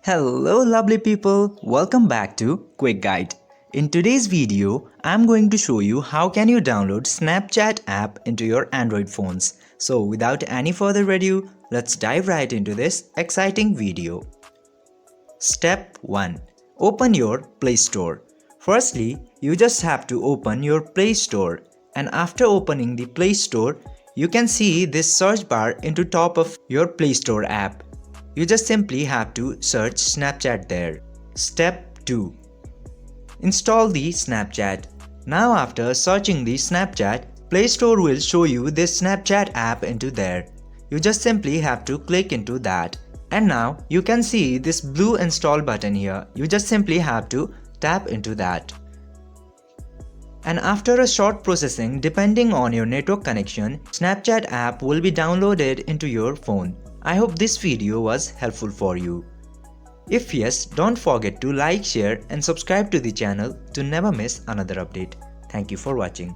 Hello lovely people, welcome back to Quick Guide. In today's video, I'm going to show you how can you download Snapchat app into your Android phones. So without any further ado, let's dive right into this exciting video. Step 1. Open your Play Store. Firstly, you just have to open your Play Store, and after opening the Play Store, you can see this search bar into top of your Play Store app. You just simply have to search Snapchat there. Step 2. Install the Snapchat. Now after searching the Snapchat, Play Store will show you this Snapchat app into there. You just simply have to click into that. And now you can see this blue install button here. You just simply have to tap into that. And after a short processing, depending on your network connection, Snapchat app will be downloaded into your phone. I hope this video was helpful for you. If yes, don't forget to like, share and subscribe to the channel to never miss another update. Thank you for watching.